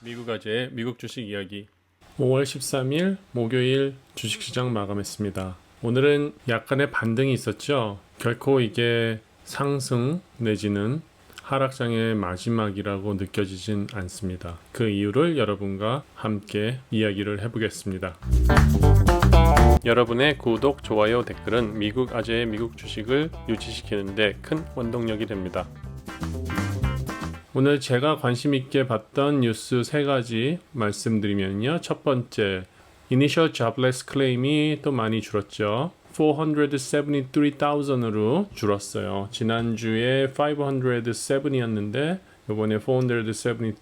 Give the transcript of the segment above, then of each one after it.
미국 아재의 미국 주식 이야기 5월 13일 목요일 주식시장 마감했습니다. 오늘은 약간의 반등이 있었죠. 결코 이게 상승 내지는 하락장의 마지막이라고 느껴지진 않습니다. 그 이유를 여러분과 함께 이야기를 해보겠습니다. 여러분의 구독, 좋아요, 댓글은 미국 아재의 미국 주식을 유지시키는데 큰 원동력이 됩니다. 오늘 제가 관심 있게 봤던 뉴스 3가지 말씀드리면요. 첫 번째, Initial Jobless Claim이 또 많이 줄었죠. 473,000으로 줄었어요. 지난주에 507이었는데 이번에 473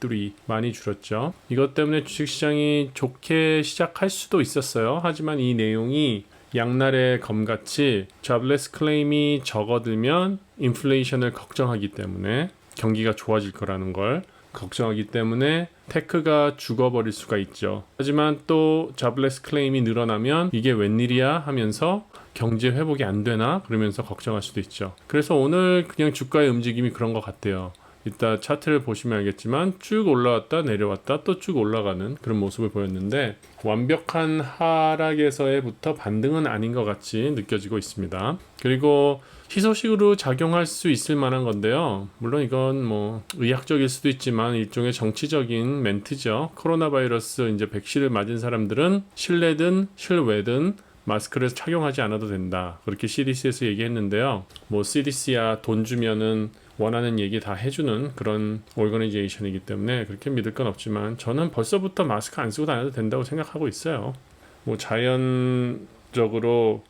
많이 줄었죠. 이것 때문에 주식시장이 좋게 시작할 수도 있었어요. 하지만 이 내용이 양날의 검같이 Jobless Claim이 적어들면 인플레이션을 걱정하기 때문에 경기가 좋아질 거라는 걸 걱정하기 때문에 테크가 죽어버릴 수가 있죠. 하지만 또 Jobless Claim이 늘어나면 이게 웬일이야 하면서 경제 회복이 안 되나 그러면서 걱정할 수도 있죠. 그래서 오늘 그냥 주가의 움직임이 그런 것 같아요. 이따 차트를 보시면 알겠지만 쭉 올라왔다 내려왔다 또 쭉 올라가는 그런 모습을 보였는데 완벽한 하락에서부터 반등은 아닌 것 같이 느껴지고 있습니다. 그리고 희소식으로 작용할 수 있을 만한 건데요. 물론 이건 뭐 의학적일 수도 있지만 일종의 정치적인 멘트죠. 코로나 바이러스 이제 백신을 맞은 사람들은 실내든 실외든 마스크를 착용하지 않아도 된다. 그렇게 CDC에서 얘기했는데요. 뭐 CDC야 돈 주면은 원하는 얘기 다 해주는 그런 오르가니제이션이기 때문에 그렇게 믿을 건 없지만 저는 벌써부터 마스크 안 쓰고 다녀도 된다고 생각하고 있어요. 뭐 자연적으로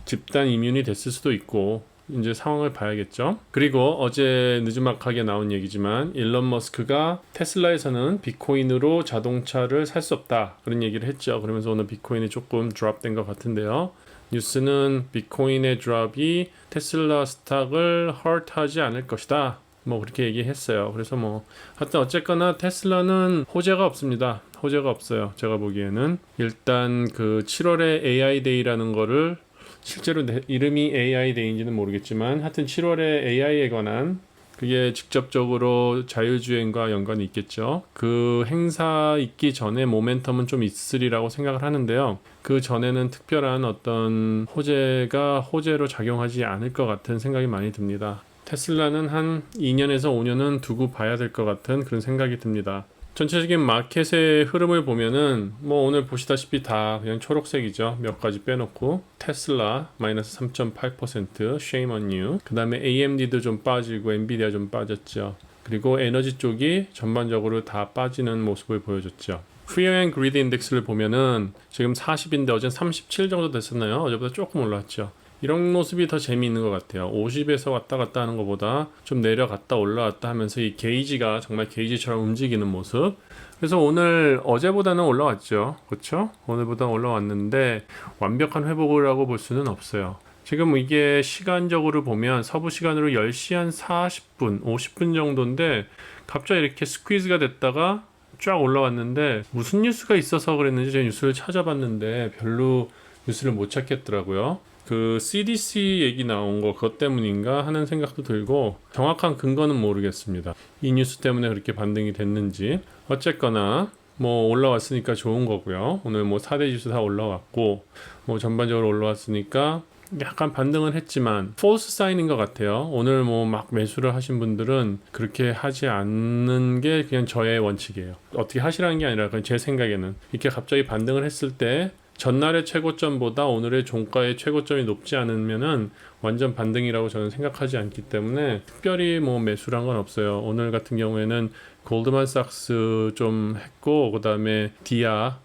집단 이뮨이 됐을 수도 있고 이제 상황을 봐야겠죠. 그리고 어제 느지막하게 나온 얘기지만 일론 머스크가 테슬라에서는 비트코인으로 자동차를 살 수 없다 그런 얘기를 했죠. 그러면서 오늘 비트코인이 조금 드롭된 것 같은데요. 뉴스는 비트코인의 드롭이 테슬라 스탁을 헐트하지 않을 것이다. 뭐 그렇게 얘기했어요. 그래서 뭐 하여튼 어쨌거나 테슬라는 호재가 없습니다. 호재가 없어요. 제가 보기에는 일단 그 7월에 AI 데이라는 거를 실제로 이름이 AI 데이인지는 모르겠지만 하여튼 7월에 AI에 관한 그게 직접적으로 자율주행과 연관이 있겠죠. 그 행사 있기 전에 모멘텀은 좀 있으리라고 생각을 하는데요. 그 전에는 특별한 어떤 호재로 작용하지 않을 것 같은 생각이 많이 듭니다. 테슬라는 한 2년에서 5년은 두고 봐야 될 것 같은 그런 생각이 듭니다. 전체적인 마켓의 흐름을 보면은 뭐 오늘 보시다시피 다 그냥 초록색이죠. 몇 가지 빼놓고 테슬라 마이너스 3.8%, shame on you. 그 다음에 AMD도 좀 빠지고 엔비디아 좀 빠졌죠. 그리고 에너지 쪽이 전반적으로 다 빠지는 모습을 보여줬죠. Fear and Greed 인덱스를 보면은 지금 40인데 어제 37 정도 됐었나요? 어제보다 조금 올라왔죠. 이런 모습이 더 재미있는 것 같아요. 50에서 왔다 갔다 하는 것보다 좀 내려갔다 올라왔다 하면서 이 게이지가 정말 게이지처럼 움직이는 모습. 그래서 오늘 어제보다는 올라왔죠. 그렇죠? 오늘보다 올라왔는데 완벽한 회복이라고 볼 수는 없어요. 지금 이게 시간적으로 보면 서부 시간으로 10시 한 40분, 50분 정도인데 갑자기 이렇게 스퀴즈가 됐다가 쫙 올라왔는데 무슨 뉴스가 있어서 그랬는지 제가 뉴스를 찾아봤는데 별로 뉴스를 못 찾겠더라고요. 그 CDC 얘기 나온 거 그것 때문인가 하는 생각도 들고 정확한 근거는 모르겠습니다. 이 뉴스 때문에 그렇게 반등이 됐는지 어쨌거나 뭐 올라왔으니까 좋은 거고요. 오늘 뭐 4대 지수 다 올라왔고 뭐 전반적으로 올라왔으니까 약간 반등은 했지만 false sign인 것 같아요. 오늘 뭐 막 매수를 하신 분들은 그렇게 하지 않는 게 그냥 저의 원칙이에요. 어떻게 하시라는 게 아니라 그냥 제 생각에는 이렇게 갑자기 반등을 했을 때 전날의 최고점보다 오늘의 종가의 최고점이 높지 않으면은 완전 반등이라고 저는 생각하지 않기 때문에 특별히 뭐 매수란 건 없어요. 오늘 같은 경우에는 골드만삭스 좀 했고 그다음에 디아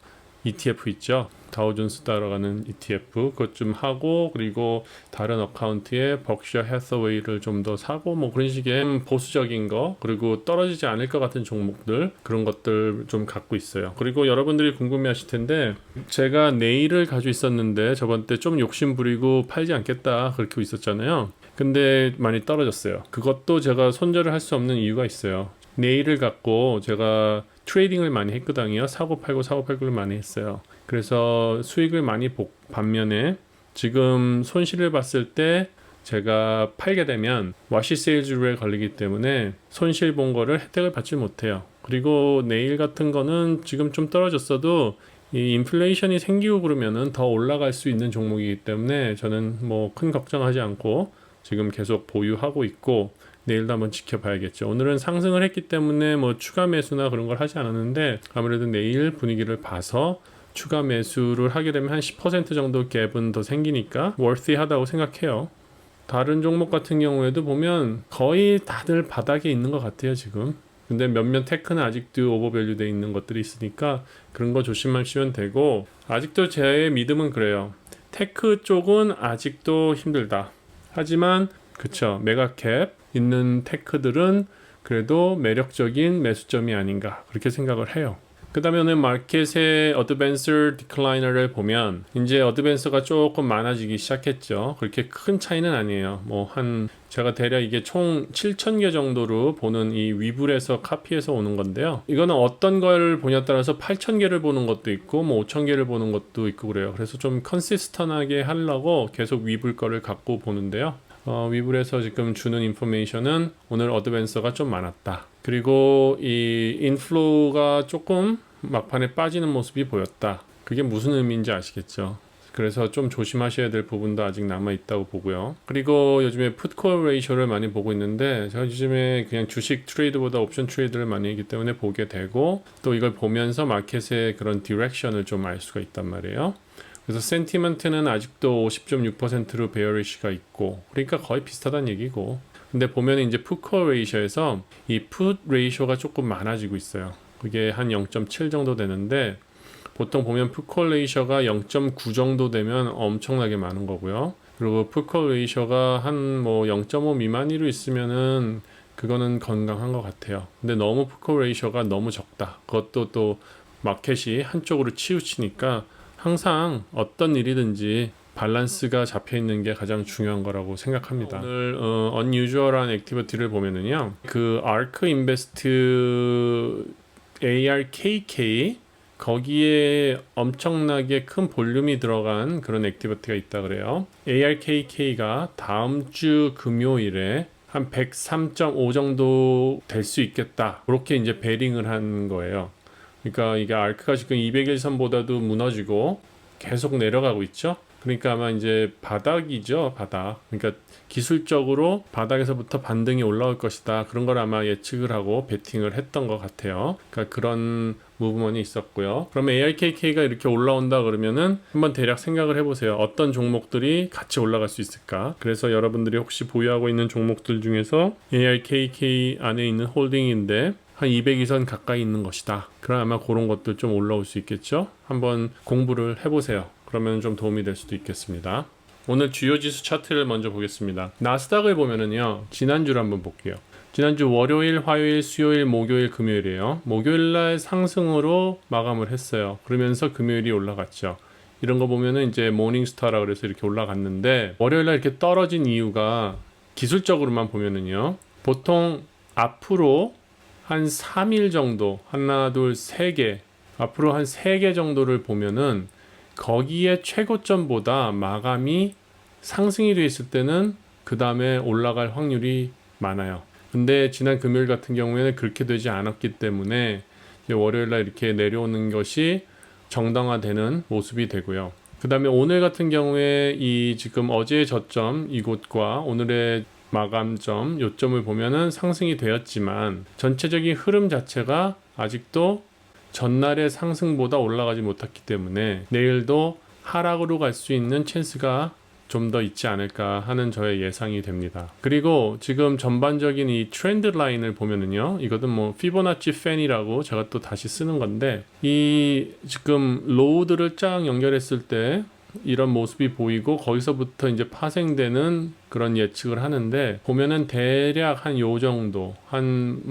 ETF 있죠. 다우존스 따라가는 ETF 그것 좀 하고 그리고 다른 어카운트에 벅셔 해서웨이를 좀 더 사고 뭐 그런 식의 보수적인 거 그리고 떨어지지 않을 것 같은 종목들 그런 것들 좀 갖고 있어요. 그리고 여러분들이 궁금해하실 텐데 제가 네일을 가지고 있었는데 저번 때 좀 욕심 부리고 팔지 않겠다 그렇게 있었잖아요. 근데 많이 떨어졌어요. 그것도 제가 손절을 할 수 없는 이유가 있어요. 네일을 갖고 제가 트레이딩을 많이 했거든요. 사고 팔고를 많이 했어요. 그래서 수익을 많이 반면에 지금 손실을 봤을 때 제가 팔게 되면 와시 세일즈 룰에 걸리기 때문에 손실 본 거를 혜택을 받지 못해요. 그리고 내일 같은 거는 지금 좀 떨어졌어도 이 인플레이션이 생기고 그러면은 더 올라갈 수 있는 종목이기 때문에 저는 뭐 큰 걱정하지 않고 지금 계속 보유하고 있고 내일도 한번 지켜봐야겠죠. 오늘은 상승을 했기 때문에 뭐 추가 매수나 그런 걸 하지 않았는데 아무래도 내일 분위기를 봐서 추가 매수를 하게 되면 한 10% 정도 갭은 더 생기니까 worthy하다고 생각해요. 다른 종목 같은 경우에도 보면 거의 다들 바닥에 있는 것 같아요 지금. 근데 몇몇 테크는 아직도 오버밸류 돼 있는 것들이 있으니까 그런 거 조심하시면 되고, 아직도 제 믿음은 그래요. 테크 쪽은 아직도 힘들다. 하지만 그쵸, 메가캡 있는 테크들은 그래도 매력적인 매수점이 아닌가 그렇게 생각을 해요. 그 다음에 오늘 마켓의 어드밴서 디클라이너를 보면 이제 어드밴서가 조금 많아지기 시작했죠. 그렇게 큰 차이는 아니에요. 뭐 한 제가 대략 이게 총 7,000개 정도로 보는 이 위블에서 카피해서 오는 건데요. 이거는 어떤 걸 보냐에 따라서 8,000개를 보는 것도 있고 뭐 5,000개를 보는 것도 있고 그래요. 그래서 좀 컨시스턴하게 하려고 계속 위블 거를 갖고 보는데요. 위블에서 지금 주는 인포메이션은 오늘 어드밴서가 좀 많았다. 그리고 이 인플로우가 조금 막판에 빠지는 모습이 보였다. 그게 무슨 의미인지 아시겠죠? 그래서 좀 조심하셔야 될 부분도 아직 남아있다고 보고요. 그리고 요즘에 풋콜 레이쇼를 많이 보고 있는데 제가 요즘에 그냥 주식 트레이드보다 옵션 트레이드를 많이 하기 때문에 보게 되고 또 이걸 보면서 마켓의 그런 디렉션을 좀 알 수가 있단 말이에요. 그래서 센티먼트는 아직도 50.6%로 베어리시가 있고 그러니까 거의 비슷하다는 얘기고, 근데 보면 이제 풋콜 레이쇼에서 이 풋 레이쇼가 조금 많아지고 있어요. 그게 한 0.7 정도 되는데 보통 보면 풋콜 레이쇼가 0.9 정도 되면 엄청나게 많은 거고요. 그리고 풋콜 레이쇼가 한 뭐 0.5 미만으로 있으면은 그거는 건강한 것 같아요. 근데 너무 풋콜 레이쇼가 너무 적다. 그것도 또 마켓이 한쪽으로 치우치니까 항상 어떤 일이든지 밸런스가 잡혀 있는 게 가장 중요한 거라고 생각합니다. 오늘 unusual한 액티비티를 보면은요, 그 ARK 인베스트 ARKK 거기에 엄청나게 큰 볼륨이 들어간 그런 액티비티가 있다 그래요. ARKK가 다음 주 금요일에 한 103.5 정도 될 수 있겠다. 그렇게 이제 베링을 한 거예요. 그러니까 이게 ARK가 지금 200일선보다도 무너지고 계속 내려가고 있죠. 그러니까 아마 이제 바닥이죠, 바닥. 그러니까 기술적으로 바닥에서부터 반등이 올라올 것이다. 그런 걸 아마 예측을 하고 베팅을 했던 것 같아요. 그러니까 그런 무브먼이 있었고요. 그러면 ARKK가 이렇게 올라온다 그러면은 한번 대략 생각을 해보세요. 어떤 종목들이 같이 올라갈 수 있을까? 그래서 여러분들이 혹시 보유하고 있는 종목들 중에서 ARKK 안에 있는 홀딩인데 한 200이선 가까이 있는 것이다. 그럼 아마 그런 것들 좀 올라올 수 있겠죠? 한번 공부를 해보세요. 그러면 좀 도움이 될 수도 있겠습니다. 오늘 주요 지수 차트를 먼저 보겠습니다. 나스닥을 보면은요, 지난주를 한번 볼게요. 지난주 월요일, 화요일, 수요일, 목요일, 금요일이에요. 목요일날 상승으로 마감을 했어요. 그러면서 금요일이 올라갔죠. 이런 거 보면은 이제 모닝스타라 그래서 이렇게 올라갔는데, 월요일날 이렇게 떨어진 이유가 기술적으로만 보면은요, 보통 앞으로 한 3일 정도, 하나, 둘, 세 개, 앞으로 한 3개 정도를 보면은 거기에 최고점보다 마감이 상승이 돼 있을 때는 그 다음에 올라갈 확률이 많아요. 근데 지난 금요일 같은 경우에는 그렇게 되지 않았기 때문에 이제 월요일날 이렇게 내려오는 것이 정당화되는 모습이 되고요. 그 다음에 오늘 같은 경우에 이 지금 어제의 저점 이곳과 오늘의 마감점 요점을 보면은 상승이 되었지만 전체적인 흐름 자체가 아직도 전날의 상승보다 올라가지 못했기 때문에 내일도 하락으로 갈 수 있는 찬스가 좀 더 있지 않을까 하는 저의 예상이 됩니다. 그리고 지금 전반적인 이 트렌드 라인을 보면은요, 이것은 뭐 피보나치 팬이라고 제가 또 다시 쓰는 건데, 이 지금 로우들을 쫙 연결했을 때 이런 모습이 보이고 거기서부터 이제 파생되는 그런 예측을 하는데, 보면은 대략 한 요 정도, 한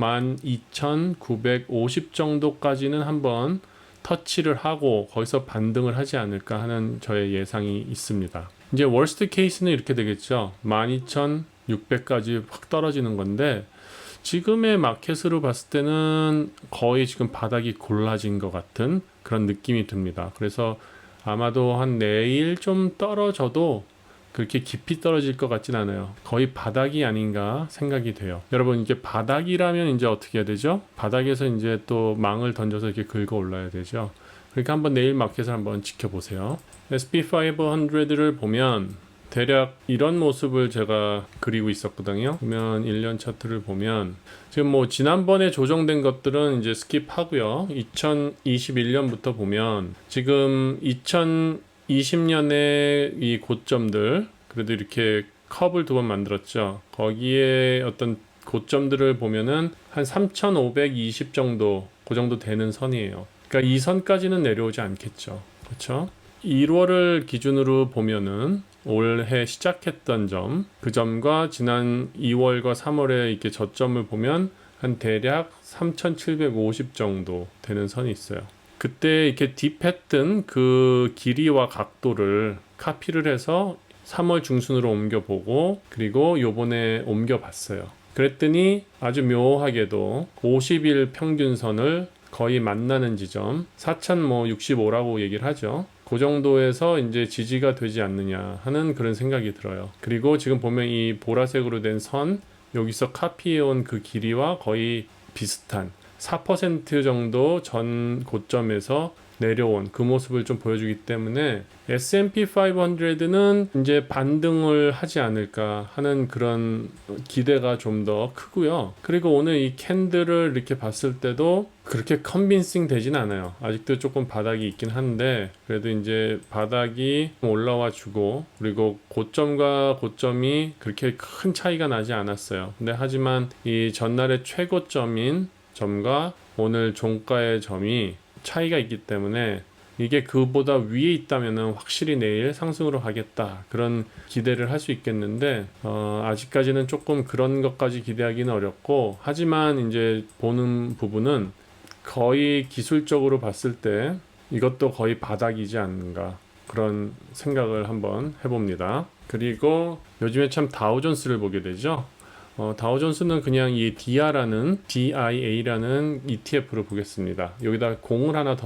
12,950 정도까지는 한번 터치를 하고 거기서 반등을 하지 않을까 하는 저의 예상이 있습니다. 이제 월스트 케이스는 이렇게 되겠죠. 12,600까지 확 떨어지는 건데, 지금의 마켓으로 봤을 때는 거의 지금 바닥이 골라진 것 같은 그런 느낌이 듭니다. 그래서 아마도 한 내일 좀 떨어져도 그렇게 깊이 떨어질 것 같진 않아요. 거의 바닥이 아닌가 생각이 돼요. 여러분 이게 바닥이라면 이제 어떻게 해야 되죠? 바닥에서 이제 또 망을 던져서 이렇게 긁어 올라야 되죠. 그러니까 한번 내일 마켓을 한번 지켜보세요. SP500를 보면 대략 이런 모습을 제가 그리고 있었거든요. 그러면 1년 차트를 보면 지금 뭐 지난번에 조정된 것들은 이제 스킵하고요. 2021년부터 보면 지금 2020년에 이 고점들 그래도 이렇게 컵을 두 번 만들었죠. 거기에 어떤 고점들을 보면은 한 3,520 정도 그 정도 되는 선이에요. 그러니까 이 선까지는 내려오지 않겠죠. 그렇죠? 1월을 기준으로 보면은 올해 시작했던 점, 그 점과 지난 2월과 3월에 이렇게 저점을 보면 한 대략 3,750 정도 되는 선이 있어요. 그때 이렇게 딥했던 그 길이와 각도를 카피를 해서 3월 중순으로 옮겨보고 그리고 요번에 옮겨봤어요. 그랬더니 아주 묘하게도 50일 평균선을 거의 만나는 지점 4,065라고 얘기를 하죠. 그 정도에서 이제 지지가 되지 않느냐 하는 그런 생각이 들어요. 그리고 지금 보면 이 보라색으로 된 선 여기서 카피해온 그 길이와 거의 비슷한 4% 정도 전 고점에서 내려온 그 모습을 좀 보여주기 때문에 S&P 500는 이제 반등을 하지 않을까 하는 그런 기대가 좀 더 크고요. 그리고 오늘 이 캔들을 이렇게 봤을 때도 그렇게 컨빈싱 되진 않아요. 아직도 조금 바닥이 있긴 한데 그래도 이제 바닥이 올라와 주고 그리고 고점과 고점이 그렇게 큰 차이가 나지 않았어요. 근데 하지만 이 전날의 최고점인 점과 오늘 종가의 점이 차이가 있기 때문에 이게 그보다 위에 있다면은 확실히 내일 상승으로 가겠다 그런 기대를 할 수 있겠는데 아직까지는 조금 그런 것까지 기대하기는 어렵고 하지만 이제 보는 부분은 거의 기술적으로 봤을 때 이것도 거의 바닥이지 않는가 그런 생각을 한번 해봅니다. 그리고 요즘에 참 다우존스를 보게 되죠. 다우존스는 그냥 이 DIA라는 ETF를 보겠습니다. 여기다 공을 하나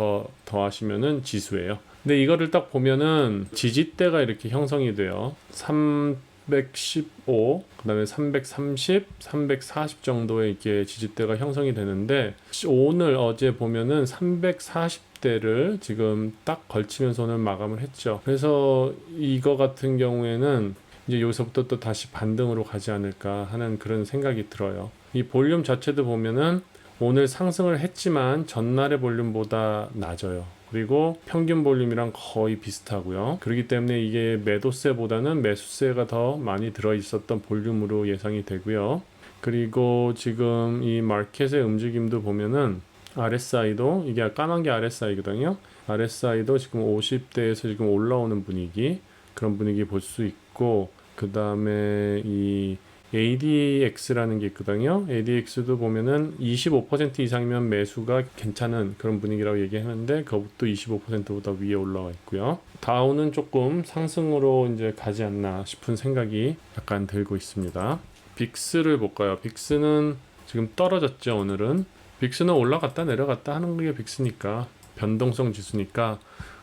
더하시면은 지수예요. 근데 이거를 딱 보면은 지지대가 이렇게 형성이 돼요. 315, 그 다음에 330, 340 정도의 이렇게 지지대가 형성이 되는데 오늘 어제 보면은 340대를 지금 딱 걸치면서 오늘 마감을 했죠. 그래서 이거 같은 경우에는 이제 여기서부터 또 다시 반등으로 가지 않을까 하는 그런 생각이 들어요. 이 볼륨 자체도 보면은 오늘 상승을 했지만 전날의 볼륨보다 낮아요. 그리고 평균 볼륨이랑 거의 비슷하고요. 그렇기 때문에 이게 매도세보다는 매수세가 더 많이 들어있었던 볼륨으로 예상이 되고요. 그리고 지금 이 마켓의 움직임도 보면은 RSI도 이게 까만 게 RSI거든요. RSI도 지금 50대에서 지금 올라오는 분위기 그런 분위기 볼 수 있고 그 다음에 이 ADX라는 게 있거든요. ADX도 보면은 25% 이상이면 매수가 괜찮은 그런 분위기라고 얘기하는데 그것도 25%보다 위에 올라와 있고요. 다우는 조금 상승으로 이제 가지 않나 싶은 생각이 약간 들고 있습니다. 빅스를 볼까요? 빅스는 지금 떨어졌죠. 오늘은 빅스는 올라갔다 내려갔다 하는 게 빅스니까 변동성 지수니까.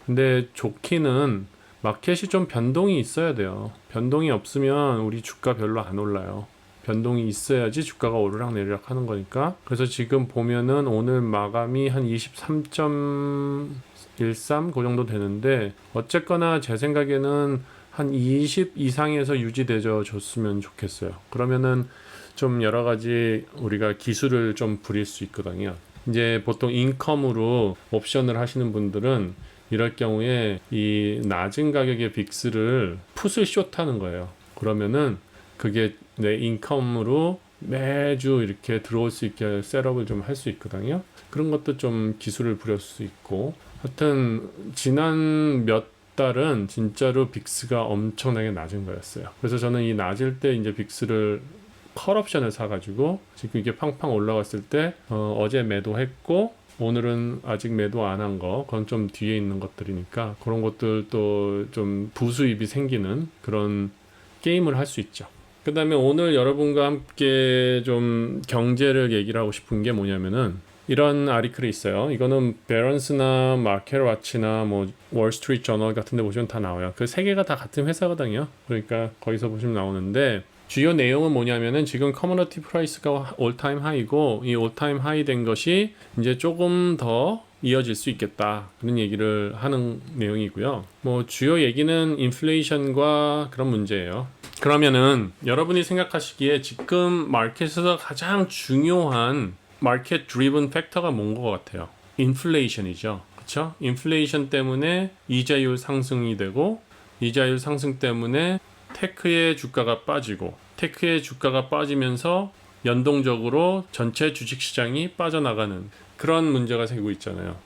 근데 좋기는 마켓이 좀 변동이 있어야 돼요. 변동이 없으면 우리 주가 별로 안 올라요. 변동이 있어야지 주가가 오르락 내리락 하는 거니까. 그래서 지금 보면은 오늘 마감이 한 23.13 그 정도 되는데 어쨌거나 제 생각에는 한 20 이상에서 유지되어 줬으면 좋겠어요. 그러면은 좀 여러 가지 우리가 기술을 좀 부릴 수 있거든요. 이제 보통 인컴으로 옵션을 하시는 분들은 이럴 경우에 이 낮은 가격의 빅스를 풋을 숏하는 거예요. 그러면은 그게 내 인컴으로 매주 이렇게 들어올 수 있게 셋업을 좀 할 수 있거든요. 그런 것도 좀 기술을 부릴 수 있고 하여튼 지난 몇 달은 진짜로 빅스가 엄청나게 낮은 거였어요. 그래서 저는 이 낮을 때 이제 빅스를 컬옵션을 사가지고 지금 이게 팡팡 올라갔을 때 어제 매도했고 오늘은 아직 매도 안 한 거, 그건 좀 뒤에 있는 것들이니까 그런 것들도 좀 부수입이 생기는 그런 게임을 할 수 있죠. 그 다음에 오늘 여러분과 함께 좀 경제를 얘기를 하고 싶은 게 뭐냐면은 이런 아티클이 있어요. 이거는 베런스나 마켓워치나 뭐 월스트리트 저널 같은 데 보시면 다 나와요. 그 세 개가 다 같은 회사거든요. 그러니까 거기서 보시면 나오는데 주요 내용은 뭐냐면은 지금 커머너티 프라이스가 올타임 하이고 이 올타임 하이 된 것이 이제 조금 더 이어질 수 있겠다 그런 얘기를 하는 내용이고요. 뭐 주요 얘기는 인플레이션과 그런 문제예요. 그러면은 여러분이 생각하시기에 지금 마켓에서 가장 중요한 마켓 드리븐 팩터가 뭔 것 같아요? 인플레이션이죠. 그렇죠? 인플레이션 때문에 이자율 상승이 되고 이자율 상승 때문에 테크의 주가가 빠지고 테크의 주가가 빠지면서 연동적으로 전체 주식시장이 빠져나가는 그런 문제가 생기고 있잖아요.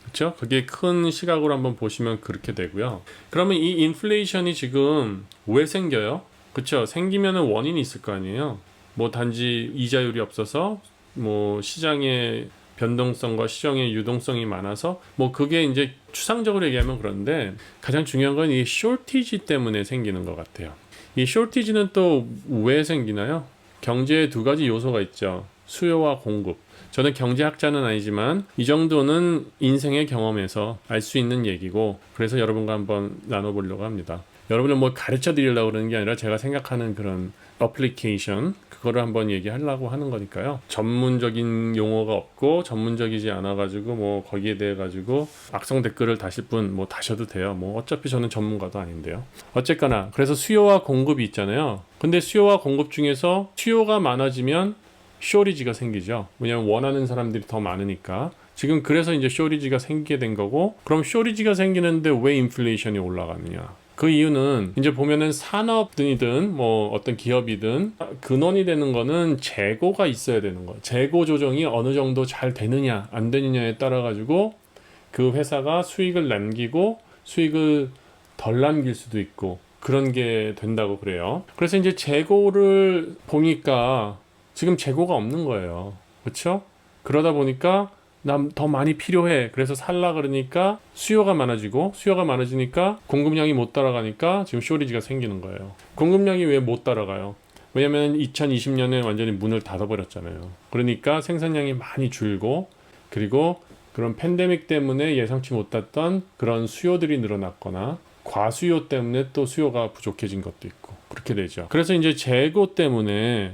그렇죠? 그게 큰 시각으로 한번 보시면 그렇게 되고요. 그러면 이 인플레이션이 지금 왜 생겨요? 그렇죠? 생기면은 원인이 있을 거 아니에요. 뭐 단지 이자율이 없어서 뭐 시장의 변동성과 시장의 유동성이 많아서 뭐 그게 이제 추상적으로 얘기하면 그런데 가장 중요한 건 이 쇼티지 때문에 생기는 것 같아요. 이 쇼티지는 또 왜 생기나요? 경제에 두 가지 요소가 있죠. 수요와 공급. 저는 경제학자는 아니지만 이 정도는 인생의 경험에서 알 수 있는 얘기고 그래서 여러분과 한번 나눠보려고 합니다. 여러분을 뭐 가르쳐 드리려고 그러는 게 아니라 제가 생각하는 그런 어플리케이션 그거를 한번 얘기하려고 하는 거니까요. 전문적인 용어가 없고 전문적이지 않아 가지고 뭐 거기에 대해 가지고 악성 댓글을 다실 분 뭐 다셔도 돼요. 뭐 어차피 저는 전문가도 아닌데요. 어쨌거나 그래서 수요와 공급이 있잖아요. 근데 수요와 공급 중에서 수요가 많아지면 쇼리지가 생기죠. 왜냐하면 원하는 사람들이 더 많으니까. 지금 그래서 이제 쇼리지가 생기게 된 거고 그럼 쇼리지가 생기는데 왜 인플레이션이 올라가느냐? 그 이유는 이제 보면은 산업이든 뭐 어떤 기업이든 근원이 되는 거는 재고가 있어야 되는 거예요. 재고 조정이 어느 정도 잘 되느냐 안 되느냐에 따라 가지고 그 회사가 수익을 남기고 수익을 덜 남길 수도 있고 그런 게 된다고 그래요. 그래서 이제 재고를 보니까 지금 재고가 없는 거예요. 그렇죠? 그러다 보니까 남 더 많이 필요해. 그래서 살라 그러니까 수요가 많아지고 수요가 많아지니까 공급량이 못 따라가니까 지금 쇼리지가 생기는 거예요. 공급량이 왜 못 따라가요? 왜냐면 2020년에 완전히 문을 닫아버렸잖아요. 그러니까 생산량이 많이 줄고 그리고 그런 팬데믹 때문에 예상치 못했던 그런 수요들이 늘어났거나 과수요 때문에 또 수요가 부족해진 것도 있고 그렇게 되죠. 그래서 이제 재고 때문에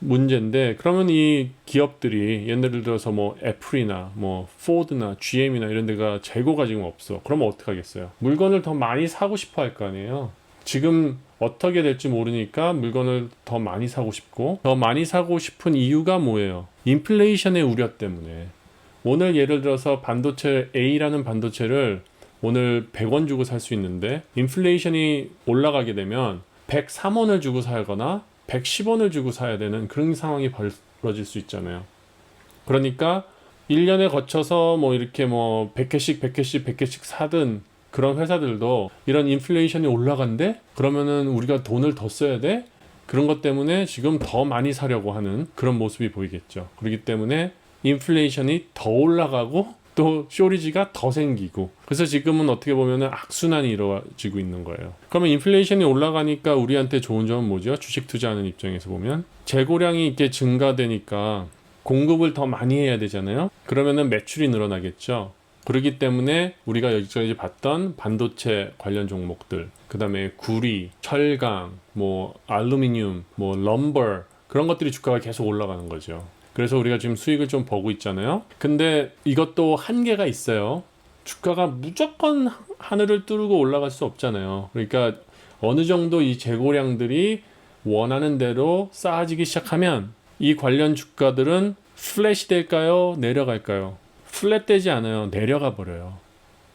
문제인데 그러면 이 기업들이 예를 들어서 뭐 애플이나 뭐 포드나 GM이나 이런 데가 재고가 지금 없어. 그러면 어떻게 하겠어요? 물건을 더 많이 사고 싶어 할 거 아니에요. 지금 어떻게 될지 모르니까 물건을 더 많이 사고 싶고 더 많이 사고 싶은 이유가 뭐예요? 인플레이션의 우려 때문에. 오늘 예를 들어서 반도체 A라는 반도체를 오늘 100원 주고 살 수 있는데 인플레이션이 올라가게 되면 103원을 주고 사거나 110원을 주고 사야 되는 그런 상황이 벌어질 수 있잖아요. 그러니까 1년에 거쳐서 뭐 이렇게 뭐 100개씩 100개씩 100개씩 사든 그런 회사들도 이런 인플레이션이 올라간대? 그러면은 우리가 돈을 더 써야 돼? 그런 것 때문에 지금 더 많이 사려고 하는 그런 모습이 보이겠죠. 그렇기 때문에 인플레이션이 더 올라가고 또 쇼리지가 더 생기고 그래서 지금은 어떻게 보면 악순환이 이루어지고 있는 거예요. 그러면 인플레이션이 올라가니까 우리한테 좋은 점은 뭐죠? 주식 투자하는 입장에서 보면 재고량이 이렇게 증가되니까 공급을 더 많이 해야 되잖아요. 그러면은 매출이 늘어나겠죠. 그렇기 때문에 우리가 여기까지 봤던 반도체 관련 종목들 그 다음에 구리, 철강, 뭐 알루미늄, 뭐 럼버 그런 것들이 주가가 계속 올라가는 거죠. 그래서 우리가 지금 수익을 좀 보고 있잖아요. 근데 이것도 한계가 있어요. 주가가 무조건 하늘을 뚫고 올라갈 수 없잖아요. 그러니까 어느 정도 이 재고량들이 원하는 대로 쌓아지기 시작하면 이 관련 주가들은 플랫이 될까요? 내려갈까요? 플랫 되지 않아요. 내려가 버려요.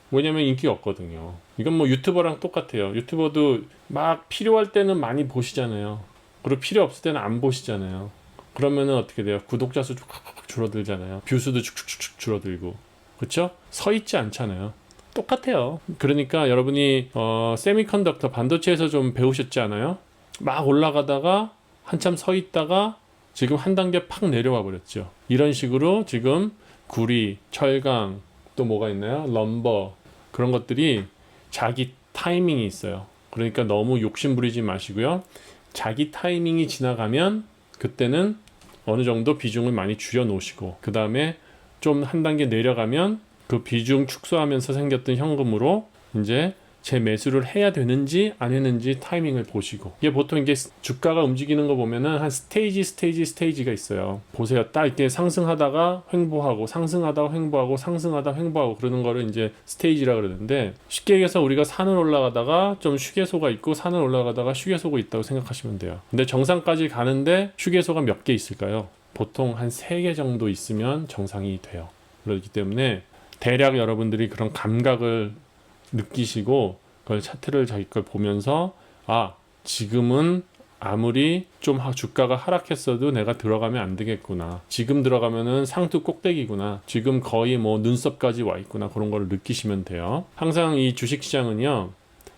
왜냐면 인기가 없거든요. 이건 뭐 유튜버랑 똑같아요. 유튜버도 막 필요할 때는 많이 보시잖아요. 그리고 필요 없을 때는 안 보시잖아요. 그러면은 어떻게 돼요? 구독자 수 쭉 줄어들잖아요. 뷰수도 쭉쭉쭉 줄어들고. 그렇죠? 서 있지 않잖아요. 똑같아요. 그러니까 여러분이 세미컨덕터 반도체에서 좀 배우셨지 않아요? 막 올라가다가 한참 서 있다가 지금 한 단계 팍 내려와 버렸죠. 이런 식으로 지금 구리, 철강, 또 뭐가 있나요? 럼버 그런 것들이 자기 타이밍이 있어요. 그러니까 너무 욕심 부리지 마시고요. 자기 타이밍이 지나가면 그때는 어느 정도 비중을 많이 줄여 놓으시고 그 다음에 좀 한 단계 내려가면 그 비중 축소하면서 생겼던 현금으로 이제 재매수를 해야 되는지 안 했는지 타이밍을 보시고, 이게 보통 이게 주가가 움직이는 거 보면은 한 스테이지가 있어요. 보세요. 딱 이렇게 상승하다가 횡보하고 상승하다가 횡보하고 상승하다가 횡보하고 그러는 거를 이제 스테이지라 그러는데, 쉽게 얘기해서 우리가 산을 올라가다가 좀 휴게소가 있고 산을 올라가다가 휴게소가 있다고 생각하시면 돼요. 근데 정상까지 가는데 휴게소가 몇 개 있을까요? 보통 한 3개 정도 있으면 정상이 돼요. 그렇기 때문에 대략 여러분들이 그런 감각을 느끼시고 그걸 차트를 자기 걸 보면서, 아, 지금은 아무리 좀 주가가 하락했어도 내가 들어가면 안 되겠구나, 지금 들어가면은 상투 꼭대기구나, 지금 거의 뭐 눈썹까지 와 있구나, 그런 걸 느끼시면 돼요. 항상 이 주식시장은요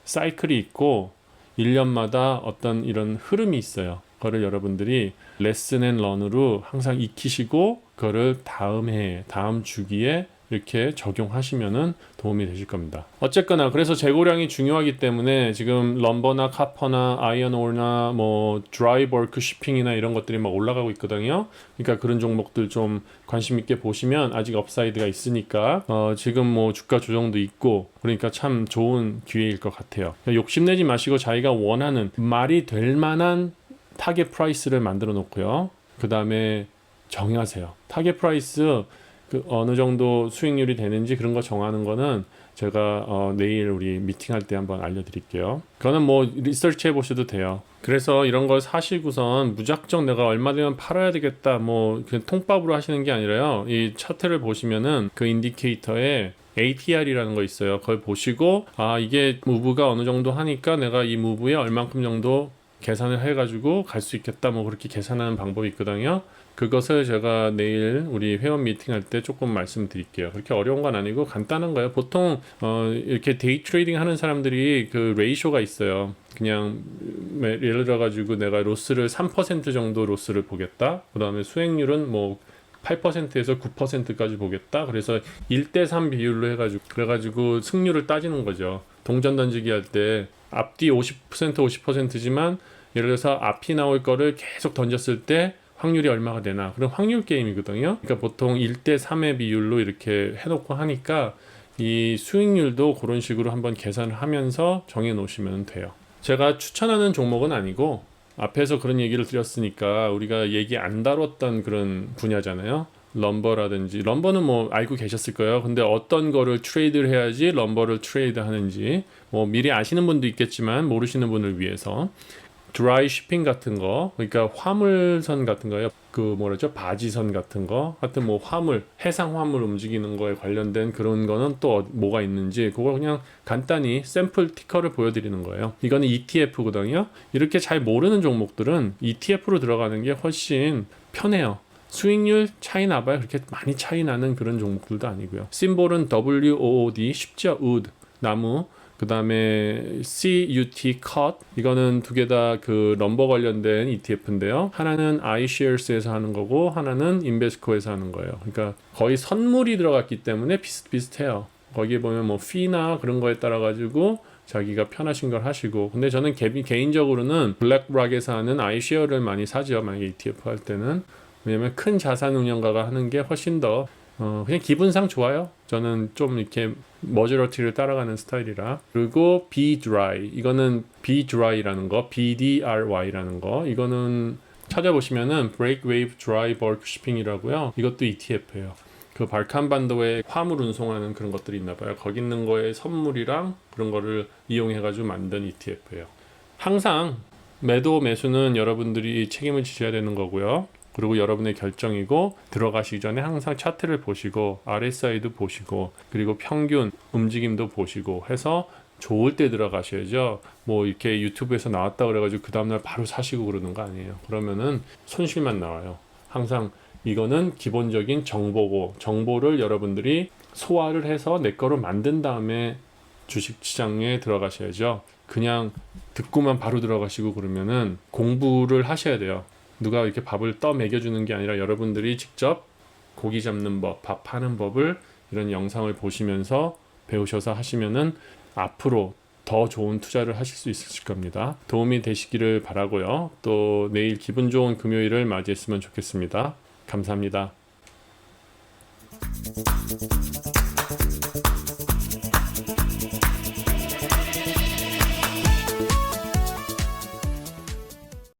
사이클이 있고 1년마다 어떤 이런 흐름이 있어요. 그거를 여러분들이 레슨 앤 런으로 항상 익히시고 그거를 다음 해, 다음 주기에 이렇게 적용하시면은 도움이 되실 겁니다. 어쨌거나 그래서 재고량이 중요하기 때문에 지금 럼버나 카퍼나 아이언 오어나 뭐 드라이 벌크 shipping이나 이런 것들이 막 올라가고 있거든요. 그러니까 그런 종목들 좀 관심 있게 보시면 아직 업사이드가 있으니까 지금 뭐 주가 조정도 있고 그러니까 참 좋은 기회일 것 같아요. 그러니까 욕심내지 마시고 자기가 원하는 말이 될 만한 타겟 프라이스를 만들어 놓고요. 그 다음에 정하세요. 타겟 프라이스 그 어느 정도 수익률이 되는지 그런 거 정하는 거는 제가 내일 우리 미팅할 때 한번 알려드릴게요. 그거는 뭐 리서치 해보셔도 돼요. 그래서 이런 걸 사시고선 무작정 내가 얼마 되면 팔아야 되겠다 뭐 그냥 통밥으로 하시는 게 아니라요. 이 차트를 보시면은 그 인디케이터에 ATR이라는 거 있어요. 그걸 보시고, 아, 이게 무브가 어느 정도 하니까 내가 이 무브에 얼만큼 정도 계산을 해가지고 갈 수 있겠다, 뭐 그렇게 계산하는 방법이 있거든요. 그것을 제가 내일 우리 회원 미팅할 때 조금 말씀드릴게요. 그렇게 어려운 건 아니고 간단한 거예요. 보통 이렇게 데이 트레이딩 하는 사람들이 그 레이쇼가 있어요. 그냥 예를 들어 가지고 내가 로스를 3% 정도 로스를 보겠다. 그다음에 수익률은 뭐 8%에서 9%까지 보겠다. 그래서 1대3 비율로 해가지고 그래가지고 승률을 따지는 거죠. 동전 던지기 할 때 앞뒤 50%지만 예를 들어서 앞이 나올 거를 계속 던졌을 때 확률이 얼마가 되나, 그런 확률 게임이거든요. 그러니까 보통 1대3의 비율로 이렇게 해놓고 하니까 이 수익률도 그런 식으로 한번 계산을 하면서 정해 놓으시면 돼요. 제가 추천하는 종목은 아니고 앞에서 그런 얘기를 드렸으니까 우리가 얘기 안 다뤘던 그런 분야잖아요. 럼버라든지, 럼버는 뭐 알고 계셨을 거예요. 근데 어떤 거를 트레이드를 해야지 럼버를 트레이드 하는지 뭐 미리 아시는 분도 있겠지만 모르시는 분을 위해서 드라이 쉬핑 같은 거, 그러니까 화물선 같은 거예요. 그 뭐라죠? 바지선 같은 거. 하여튼 뭐 화물, 해상 화물 움직이는 거에 관련된 그런 거는 또 뭐가 있는지 그걸 그냥 간단히 샘플 티커를 보여드리는 거예요. 이거는 ETF거든요. 이렇게 잘 모르는 종목들은 ETF로 들어가는 게 훨씬 편해요. 수익률 차이 나봐야 그렇게 많이 차이 나는 그런 종목들도 아니고요. 심볼은 WOOD, 쉽죠? wood, 나무. 그 다음에 CUT cut, 이거는 두 개 다 그 럼버 관련된 ETF인데요. 하나는 iShares에서 하는 거고 하나는 인베스코에서 하는 거예요. 그러니까 거의 선물이 들어갔기 때문에 비슷비슷해요. 거기에 보면 뭐 fee나 그런 거에 따라 가지고 자기가 편하신 걸 하시고, 근데 저는 개인적으로는 블랙락에서 하는 iShare를 많이 사죠. 만약에 ETF 할 때는. 왜냐면 큰 자산 운용가가 하는 게 훨씬 더 그냥 기분상 좋아요. 저는 좀 이렇게 머저러티를 따라가는 스타일이라. 그리고 B-Dry, 이거는 B-Dry라는 거, BDRY라는 거, 이거는 찾아보시면은 Break Wave Dry Bulk Shipping이라고요. 이것도 ETF예요. 그 발칸반도에 화물 운송하는 그런 것들이 있나 봐요. 거기 있는 거에 선물이랑 그런 거를 이용해가지고 만든 ETF예요. 항상 매도 매수는 여러분들이 책임을 지셔야 되는 거고요. 그리고 여러분의 결정이고, 들어가시기 전에 항상 차트를 보시고 RSI도 보시고 그리고 평균 움직임도 보시고 해서 좋을 때 들어가셔야죠. 뭐 이렇게 유튜브에서 나왔다 그래가지고 그 다음날 바로 사시고 그러는 거 아니에요. 그러면은 손실만 나와요. 항상 이거는 기본적인 정보고, 정보를 여러분들이 소화를 해서 내 거로 만든 다음에 주식시장에 들어가셔야죠. 그냥 듣고만 바로 들어가시고 그러면은 공부를 하셔야 돼요. 누가 이렇게 밥을 떠 먹여주는 게 아니라 여러분들이 직접 고기 잡는 법, 밥 하는 법을 이런 영상을 보시면서 배우셔서 하시면은 앞으로 더 좋은 투자를 하실 수 있으실 겁니다. 도움이 되시기를 바라고요. 또 내일 기분 좋은 금요일을 맞이했으면 좋겠습니다. 감사합니다.